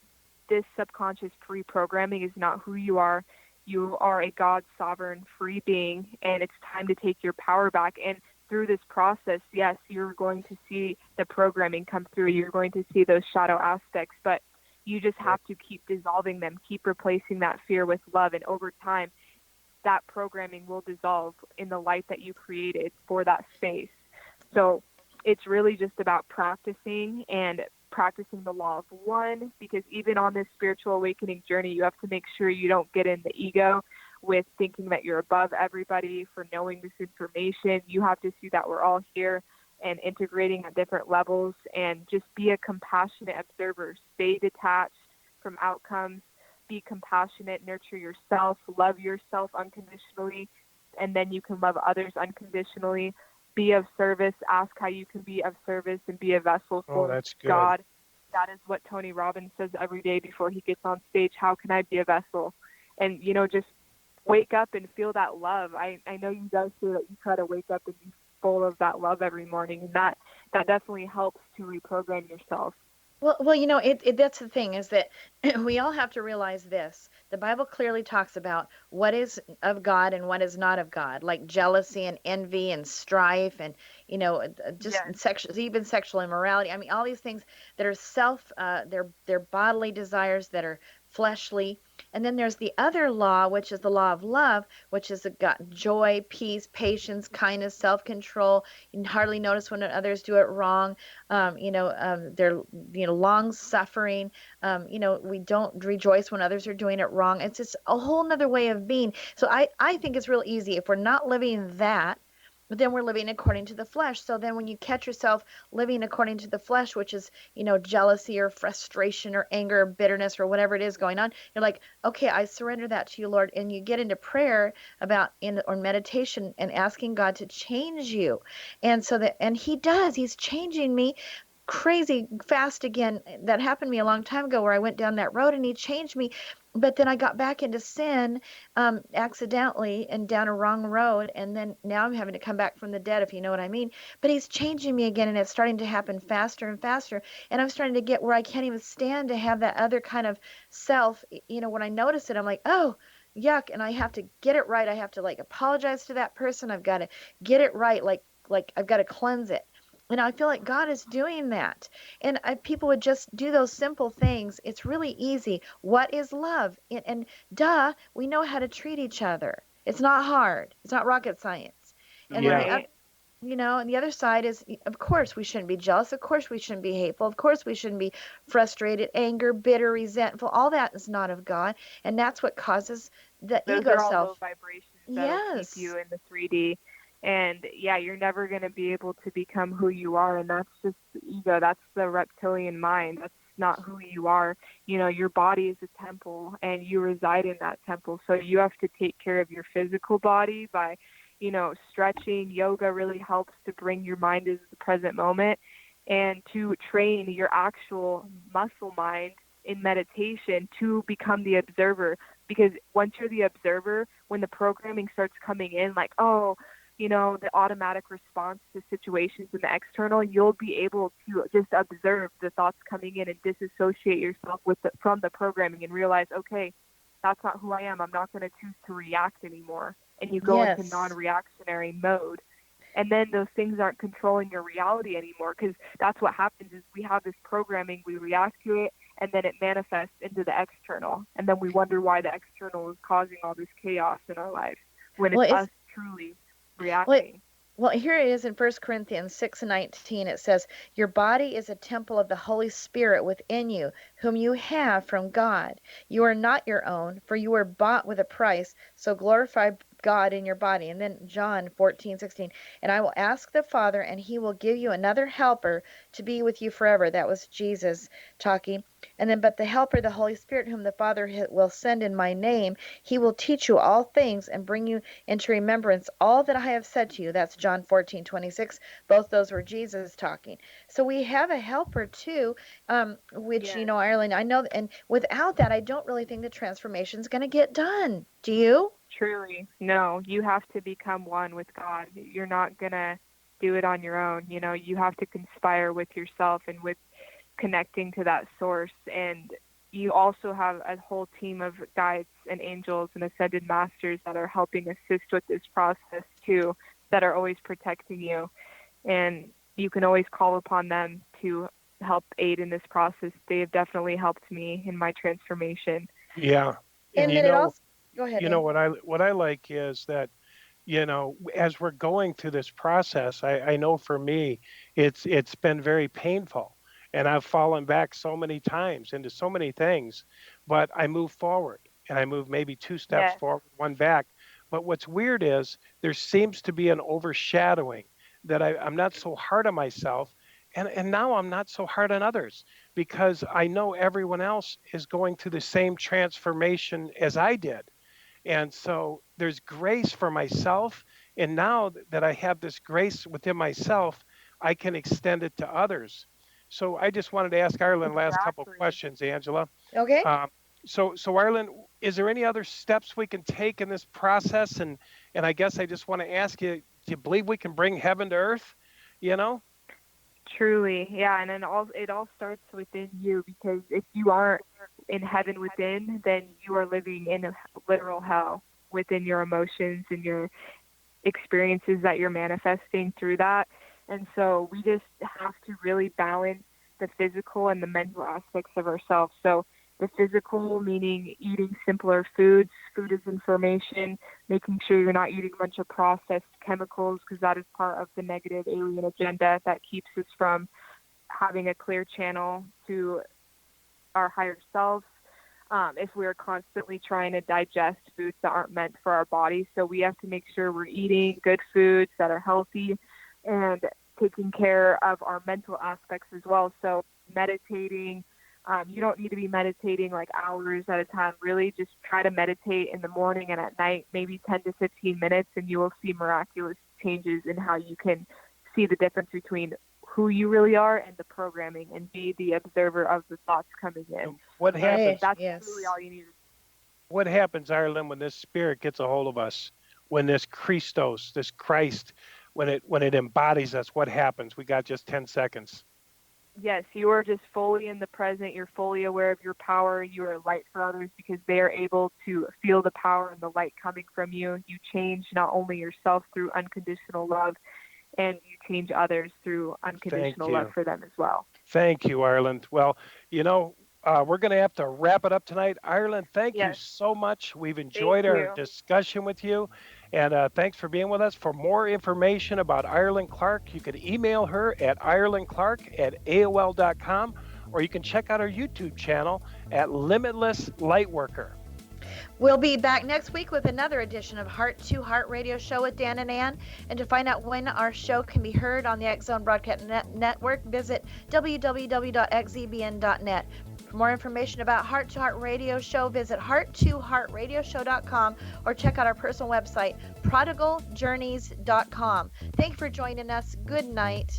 this subconscious pre-programming is not who you are. You are a God sovereign free being, and it's time to take your power back. And through this process, yes, you're going to see the programming come through. You're going to see those shadow aspects, but you just have to keep dissolving them, keep replacing that fear with love. And over time, that programming will dissolve in the light that you created for that space. So it's really just about practicing the law of one, because even on this spiritual awakening journey, you have to make sure you don't get in the ego with thinking that you're above everybody for knowing this information. You have to see that we're all here and integrating at different levels, and just be a compassionate observer. Stay detached from outcomes, be compassionate, nurture yourself, love yourself unconditionally, and then you can love others unconditionally. Be of service, ask how you can be of service and be a vessel for that's good. God. That is what Tony Robbins says every day before he gets on stage. How can I be a vessel? And, just wake up and feel that love. I know you guys say that you try to wake up and be full of that love every morning, and that definitely helps to reprogram yourself. Well, that's the thing, is that we all have to realize this. The Bible clearly talks about what is of God and what is not of God, like jealousy and envy and strife and, just sexual, even sexual immorality. I mean, all these things that are they're bodily desires that are fleshly. And then there's the other law, which is the law of love, which is got joy, peace, patience, kindness, self-control. You can hardly notice when others do it wrong. They're long suffering. We don't rejoice when others are doing it wrong. It's just a whole nother way of being. So I think it's real easy if we're not living that. But then we're living according to the flesh. So then when you catch yourself living according to the flesh, which is, jealousy or frustration or anger or bitterness or whatever it is going on, you're like, okay, I surrender that to you, Lord. And you get into prayer or meditation and asking God to change you. And and he does, he's changing me crazy fast again. That happened to me a long time ago where I went down that road and he changed me. But then I got back into sin accidentally and down a wrong road. And then now I'm having to come back from the dead, if you know what I mean. But he's changing me again, and it's starting to happen faster and faster. And I'm starting to get where I can't even stand to have that other kind of self. When I notice it, I'm like, oh, yuck. And I have to get it right. I have to apologize to that person. I've got to get it right. Like I've got to cleanse it. And I feel like God is doing that. And people would just do those simple things. It's really easy. What is love? And duh, we know how to treat each other. It's not hard. It's not rocket science. And then and the other side is, of course, we shouldn't be jealous. Of course, we shouldn't be hateful. Of course, we shouldn't be frustrated, anger, bitter, resentful. All that is not of God. And that's what causes the Those ego are all self. low vibrations that'll keep you in the 3D. And you're never going to be able to become who you are. And that's just the ego. That's the reptilian mind. That's not who you are. Your body is a temple and you reside in that temple. So you have to take care of your physical body by, stretching. Yoga really helps to bring your mind into the present moment and to train your actual muscle mind in meditation to become the observer. Because once you're the observer, when the programming starts coming in, like, the automatic response to situations in the external, you'll be able to just observe the thoughts coming in and disassociate yourself from the programming and realize, okay, that's not who I am. I'm not going to choose to react anymore. And you go into non-reactionary mode. And then those things aren't controlling your reality anymore, because that's what happens is we have this programming, we react to it, and then it manifests into the external. And then we wonder why the external is causing all this chaos in our lives when it's us truly reacting. Well, here it is in 1 Corinthians 6:19. It says, your body is a temple of the Holy Spirit within you, whom you have from God. You are not your own, for you were bought with a price. So glorify God in your body. And then John 14:16. And I will ask the Father, and he will give you another helper to be with you forever. That was Jesus talking. And then, but the helper, the Holy Spirit, whom the Father will send in my name, he will teach you all things and bring you into remembrance all that I have said to you. That's John 14:26. Both those were Jesus talking. So we have a helper too, which, Ireland, I know, and without that, I don't really think the transformation is going to get done. Do you? Truly, no. You have to become one with God. You're not going to do it on your own. You have to conspire with yourself and with connecting to that source. And you also have a whole team of guides and angels and ascended masters that are helping assist with this process too, that are always protecting you. And you can always call upon them to help aid in this process. They have definitely helped me in my transformation. Yeah. And then it also, go ahead. What I like is that, as we're going through this process, I know for me, it's been very painful. And I've fallen back so many times into so many things, but I move forward. and I move maybe 2 steps forward, 1 back. But what's weird is there seems to be an overshadowing that I'm not so hard on myself. And now I'm not so hard on others because I know everyone else is going through the same transformation as I did. And so there's grace for myself. And now that I have this grace within myself, I can extend it to others. So I just wanted to ask Ireland last couple of questions, Angela. Okay. So Ireland, is there any other steps we can take in this process? And I guess I just want to ask you, do you believe we can bring heaven to earth? You know? Truly, yeah, and then it all starts within you, because if you aren't in heaven within, then you are living in a literal hell within your emotions and your experiences that you're manifesting through that. And so we just have to really balance the physical and the mental aspects of ourselves. So the physical, meaning eating simpler foods. Food is information, making sure you're not eating a bunch of processed chemicals, because that is part of the negative alien agenda that keeps us from having a clear channel to our higher selves. If we're constantly trying to digest foods that aren't meant for our bodies. So we have to make sure we're eating good foods that are healthy and taking care of our mental aspects as well. So meditating, you don't need to be meditating like hours at a time. Really just try to meditate in the morning and at night, maybe 10 to 15 minutes, and you will see miraculous changes in how you can see the difference between who you really are and the programming, and be the observer of the thoughts coming in. What happens? That's really all you need. What happens, Ireland, when this spirit gets a hold of us? When this Christos, this Christ, when it embodies us, what happens? We got just 10 seconds. Yes, you are just fully in the present. You're fully aware of your power. You are light for others because they are able to feel the power and the light coming from you. You change not only yourself through unconditional love, and you change others through unconditional love for them as well. Thank you, Ireland. Well, we're going to have to wrap it up tonight. Ireland, thank you so much. We've enjoyed our discussion with you. And thanks for being with us. For more information about Ireland Clark, you can email her at irelandclark@aol.com, or you can check out our YouTube channel at Limitless Lightworker. We'll be back next week with another edition of Heart to Heart Radio Show with Dan and Ann. And to find out when our show can be heard on the X Zone Broadcast Network, visit www.xzbn.net. For more information about Heart to Heart Radio Show, visit heart2heartradioshow.com or check out our personal website, prodigaljourneys.com. Thank you for joining us. Good night.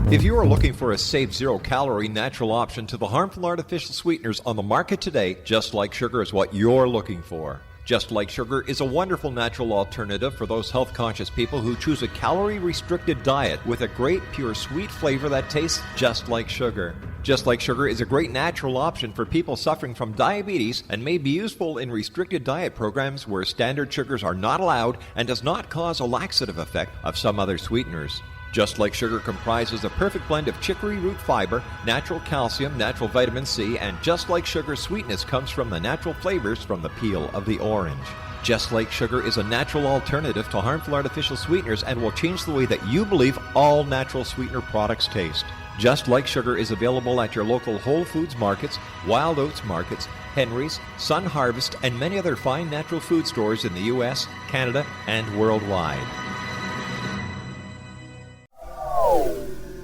If you are looking for a safe, zero-calorie, natural option to the harmful artificial sweeteners on the market today, Just Like Sugar is what you're looking for. Just Like Sugar is a wonderful natural alternative for those health-conscious people who choose a calorie-restricted diet with a great, pure, sweet flavor that tastes just like sugar. Just Like Sugar is a great natural option for people suffering from diabetes and may be useful in restricted diet programs where standard sugars are not allowed and does not cause a laxative effect of some other sweeteners. Just Like Sugar comprises a perfect blend of chicory root fiber, natural calcium, natural vitamin C, and Just Like Sugar's sweetness comes from the natural flavors from the peel of the orange. Just Like Sugar is a natural alternative to harmful artificial sweeteners and will change the way that you believe all natural sweetener products taste. Just Like Sugar is available at your local Whole Foods markets, Wild Oats markets, Henry's, Sun Harvest, and many other fine natural food stores in the U.S., Canada, and worldwide.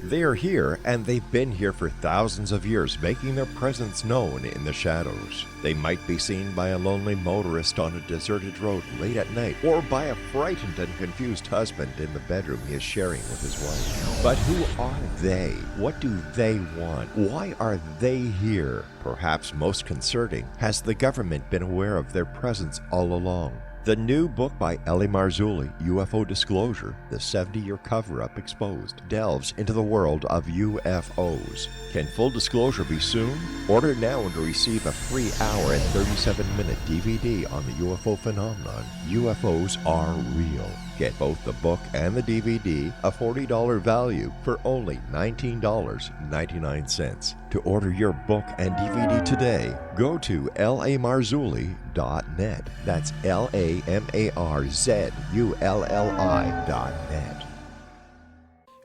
They are here, and they've been here for thousands of years, making their presence known in the shadows. They might be seen by a lonely motorist on a deserted road late at night, or by a frightened and confused husband in the bedroom he is sharing with his wife. But who are they? What do they want? Why are they here? Perhaps most concerning, has the government been aware of their presence all along? The new book by Ellie Marzulli, UFO Disclosure, the 70-year cover-up exposed, delves into the world of UFOs. Can full disclosure be soon? Order now and receive a free hour and 37-minute DVD on the UFO phenomenon. UFOs are real. Get both the book and the DVD, a $40 value, for only $19.99. To order your book and DVD today, go to lamarzulli.net. That's LAMARZULLI.net.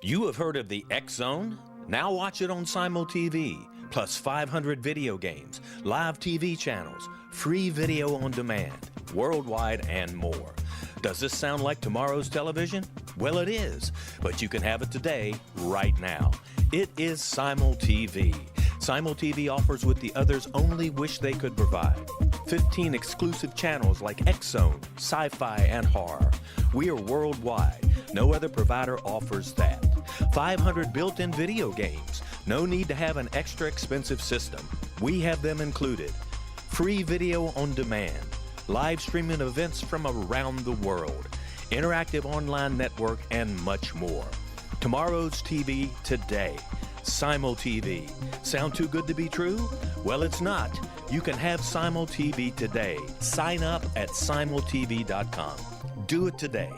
You have heard of the X Zone? Now watch it on Simul TV, plus 500 video games, live TV channels, free video on demand, worldwide, and more. Does this sound like tomorrow's television? Well, it is, but you can have it today, right now. It is Simul TV. Simul TV offers what the others only wish they could provide. 15 exclusive channels like X Zone, sci-fi, and horror. We are worldwide. No other provider offers that. 500 built-in video games. No need to have an extra expensive system. We have them included. Free video on demand. Live streaming events from around the world. Interactive online network, and much more. Tomorrow's TV today. Simul TV. Sound too good to be true? Well, it's not. You can have Simul TV today. Sign up at simultv.com. Do it today.